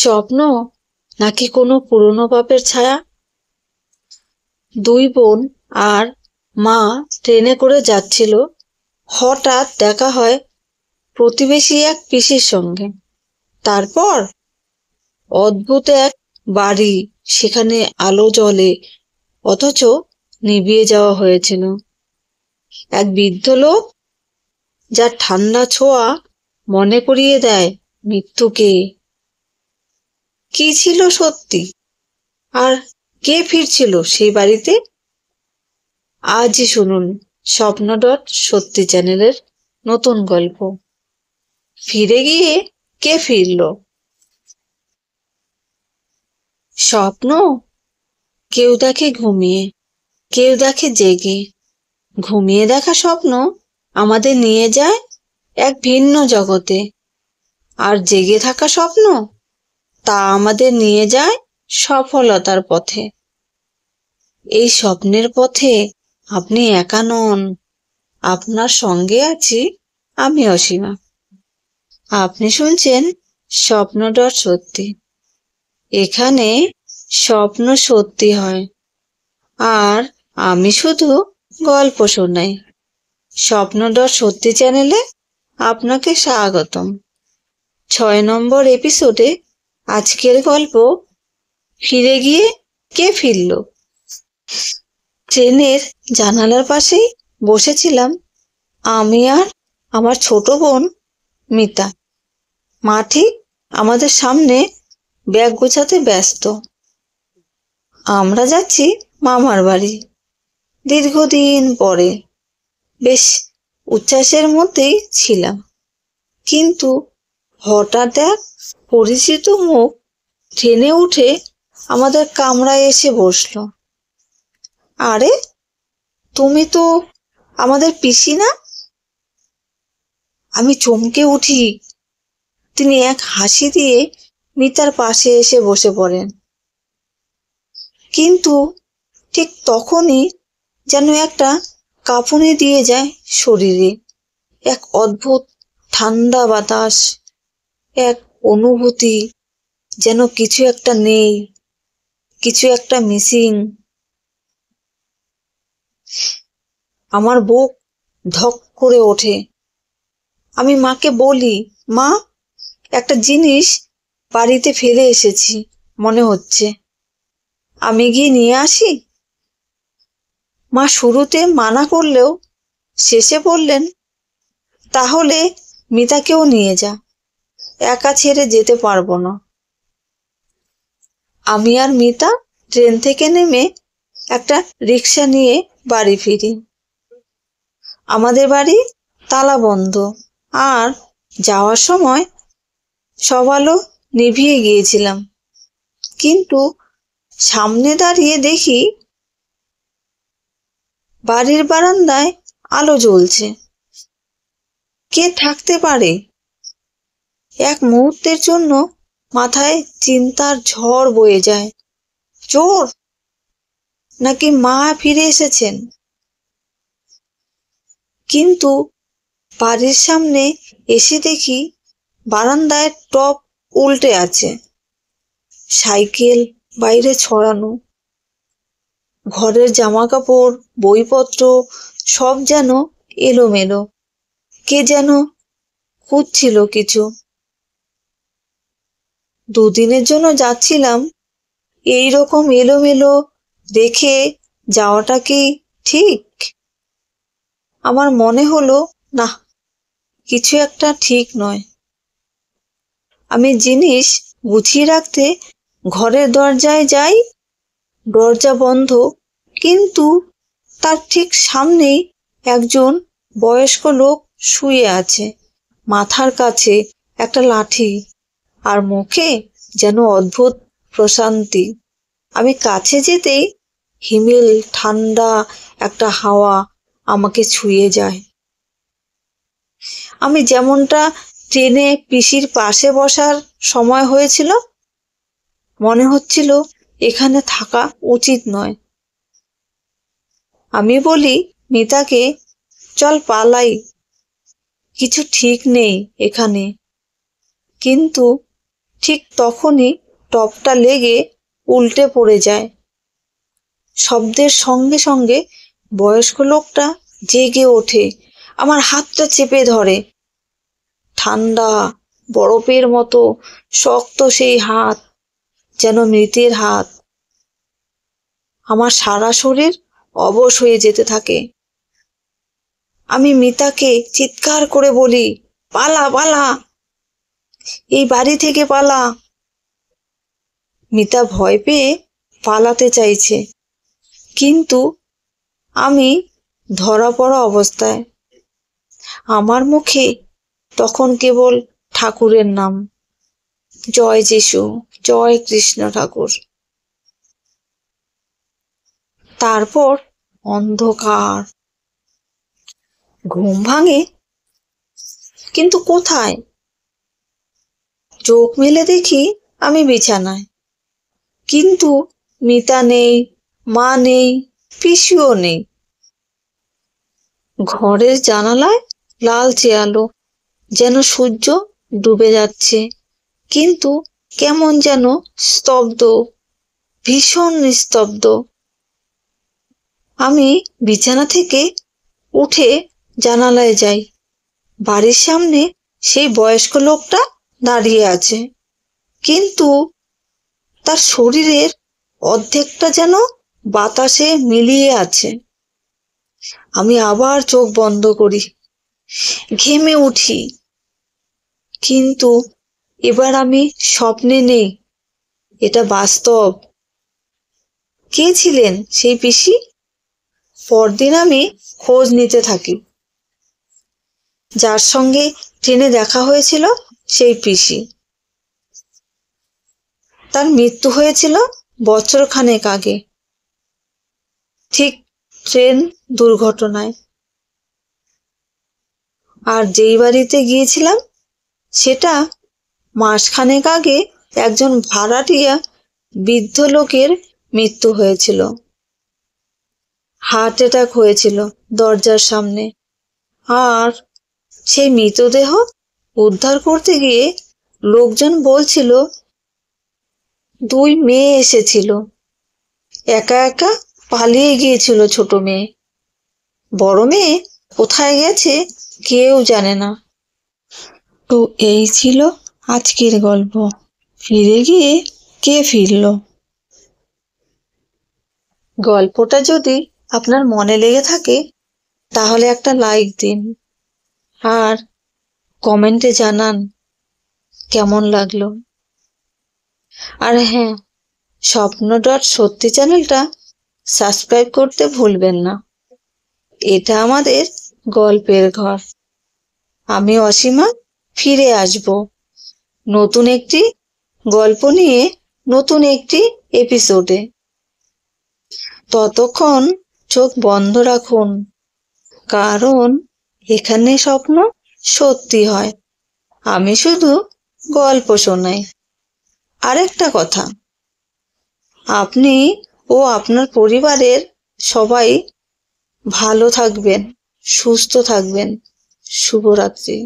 স্বপ্ন নাকি কোনো পুরনো পাপের ছায়া? দুই বোন আর মা ট্রেনে করে যাচ্ছিল। হঠাৎ দেখা হয় প্রতিবেশী এক পিসির সঙ্গে। তারপর অদ্ভুত এক বাড়ি, সেখানে আলো জ্বলে, অথচ নিভিয়ে যাওয়া হয়েছিল। এক বৃদ্ধ লোক, যার ঠান্ডা ছোঁয়া মনে করিয়ে দেয় মৃত্যুকে। কি ছিল সত্যি, আর কে ফিরছিল সেই বাড়িতে? আজই শুনুন স্বপ্ন.সত্যি চ্যানেলের নতুন গল্প, ফিরে গিয়ে কে ফিরল। স্বপ্ন কেউ দেখে ঘুমিয়ে, কেউ দেখে জেগে। ঘুমিয়ে দেখা স্বপ্ন আমাদের নিয়ে যায় এক ভিন্ন জগতে, আর জেগে থাকা স্বপ্ন তা আমাদের নিয়ে যায় সফলতার পথে। এই স্বপ্নের পথে আপনি একা নন, আপনার সঙ্গে আছি আমি অসীমা। আপনি শুনছেন স্বপ্ন.সত্যি। এখানে স্বপ্ন সত্যি হয়, আর আমি শুধু গল্প শোনাই। স্বপ্ন.সত্যি চ্যানেলে আপনাকে স্বাগতম। ৬ নম্বর এপিসোডে আজকের গল্প, ফিরে গিয়ে কে ফিরল। ট্রেনের জানালার পাশেই বসেছিলাম আমি আর আমার ছোট বোন মিতা। মা ঠিক আমাদের সামনে ব্যাগ গোছাতে ব্যস্ত। আমরা যাচ্ছি মামার বাড়ি, দীর্ঘদিন পরে। বেশ উচ্ছ্বাসের মধ্যেই ছিলাম, কিন্তু হঠাৎ এক পরিচিত মুখ ট্রেনে উঠে আমাদের কামরায় এসে বসলো। আরে, তুমি তো আমাদের পিসি না? আমি চমকে উঠি। তিনি এক হাসি দিয়ে মিতার পাশে এসে বসে পড়েন। কিন্তু ঠিক তখনই যেন একটা কাঁপুনি দিয়ে যায় শরীরে। এক অদ্ভুত ঠান্ডা বাতাস, এক অনুভূতি যেন কিছু একটা নেই, কিছু একটা মিসিং। আমার বুক ধক করে ওঠে। আমি মাকে বলি, মা, একটা জিনিস বাড়িতে ফেলে এসেছি মনে হচ্ছে, আমি গিয়ে নিয়ে আসি। মা শুরুতে মানা করলেও শেষে বললেন, তাহলে মিতাকেও নিয়ে যা, একা ছেড়ে যেতে পারবো না। আমি আর মিতা ট্রেন থেকে নেমে একটা রিক্সা নিয়ে বাড়ি ফিরি। আমাদের বাড়ি তালা বন্ধ, আর যাওয়ার সময় সব আলো নিভিয়ে গিয়েছিলাম। কিন্তু সামনে দাঁড়িয়ে দেখি বাড়ির বারান্দায় আলো জ্বলছে। কে থাকতে পারে? এক মুহূর্তের জন্য মাথায় চিন্তার ঝড় বয়ে যায়। চোর, নাকি মা ফিরে এসেছেন? কিন্তু বাড়ির সামনে এসে দেখি বারান্দায় টব উল্টে আছে, সাইকেল বাইরে ছড়ানো, ঘরের জামাকাপড়, বইপত্র সব যেন এলোমেলো। কে যেন খুঁজছিল কিছু। দুদিনের জন্য যাচ্ছিলাম, এই রকম এলোমেলো রেখে যাওয়াটা কি ঠিক? আমার মনে হলো, না, কিছু একটা ঠিক নয়। আমি জিনিস গুছিয়ে রাখতে ঘরের দরজায় যাই। দরজা বন্ধ, কিন্তু তার ঠিক সামনেই একজন বয়স্ক লোক শুয়ে আছে, মাথার কাছে একটা লাঠি, আর মুখে যেন অদ্ভুত প্রশান্তি। আমি কাছে যেতেই হিমেল ঠান্ডা একটা হাওয়া আমাকে ছুঁয়ে যায়। আমি যেমনটা ট্রেনে পিসির পাশে বসার সময় হয়েছিল, মনে হচ্ছিল এখানে থাকা উচিত নয়। আমি বলি মিতাকে, চল পালাই, কিছু ঠিক নেই এখানে। কিন্তু ঠিক তখনই টপটা লেগে উল্টে পড়ে যায়। শব্দের সঙ্গে সঙ্গে বয়স্ক লোকটা জেগে ওঠে, আমার হাতটা চেপে ধরে। ঠান্ডা বরফের মতো শক্ত সেই হাত, যেন মৃতের হাত। আমার সারা শরীর অবশ হয়ে যেতে থাকে। আমি মিতাকে চিৎকার করে বলি, পালা পালা, এই বাড়ি থেকে পালা। মিতা ভয় পেয়ে পালাতে চাইছে, কিন্তু আমি ধরা পড়া অবস্থায়। আমার মুখে তখন কেবল ঠাকুরের নাম, জয় যিশু, জয় কৃষ্ণ ঠাকুর। তারপর অন্ধকার। ঘুম ভাঙে, কিন্তু কোথায়? চোখ মেলে দেখি আমি বিছানায়, কিন্তু মিতা নেই, মা নেই, পিসিও নেই। ঘরের জানালায় লালচে আলো, যেন সূর্য ডুবে যাচ্ছে, কিন্তু কেমন যেন স্তব্ধ, ভীষণ নিস্তব্ধ। আমি বিছানা থেকে উঠে জানালায় যাই। বাড়ির সামনে সেই বয়স্ক লোকটা দাঁড়িয়ে আছে, কিন্তু তার শরীরের অর্ধেকটা যেন বাতাসে মিলিয়ে আছে। আমি আবার চোখ বন্ধ করি, ঘেমে উঠি, কিন্তু এবার আমি স্বপ্নে নেই, এটা বাস্তব। কে ছিলেন সেই পিসি? পরদিন আমি খোঁজ নিতে থাকি। যার সঙ্গে ট্রেনে দেখা হয়েছিল সেই পিসি। তার মৃত্যু হয়েছিল বছরখানেক আগে, ঠিক ট্রেন দুর্ঘটনায়। আর যেই বাড়িতে গিয়েছিলাম সেটা মাসখানেক আগে একজন ভাড়াটিয়া বৃদ্ধ লোকের মৃত্যু হয়েছিল। হার্ট অ্যাটাক হয়েছিল দরজার সামনে। আর সেই মৃতদেহ উদ্ধার করতে গিয়ে লোকজন বলছিল 2 মেয়ে এসেছিল, একা একা পালিয়ে গিয়েছিল ছোট মেয়ে। বড় মেয়ে কোথায় গেছে কেউ জানে না। তো এই ছিল আজকের গল্প। ফিরে গিয়ে কে ফিরল? গল্পটা যদি আপনার মনে লেগে থাকে তাহলে একটা লাইক দিন, আর কমেন্টে জানান কেমন লাগলো। আর হ্যাঁ, স্বপ্ন.সত্যি চ্যানেলটা সাবস্ক্রাইব করতে ভুলবেন না। এটা আমাদের গল্পের ঘর। আমি অসীমা ফিরে আসব নতুন একটি গল্প নিয়ে, নতুন একটি এপিসোডে। ততক্ষণ চোখ বন্ধ রাখুন, কারণ এখানে স্বপ্ন সত্যি হয়। আমি শুধু গল্প শোনাই। আরেকটা কথা, আপনি ও আপনার পরিবারের সবাই ভালো থাকবেন, সুস্থ থাকবেন। শুভরাত্রি।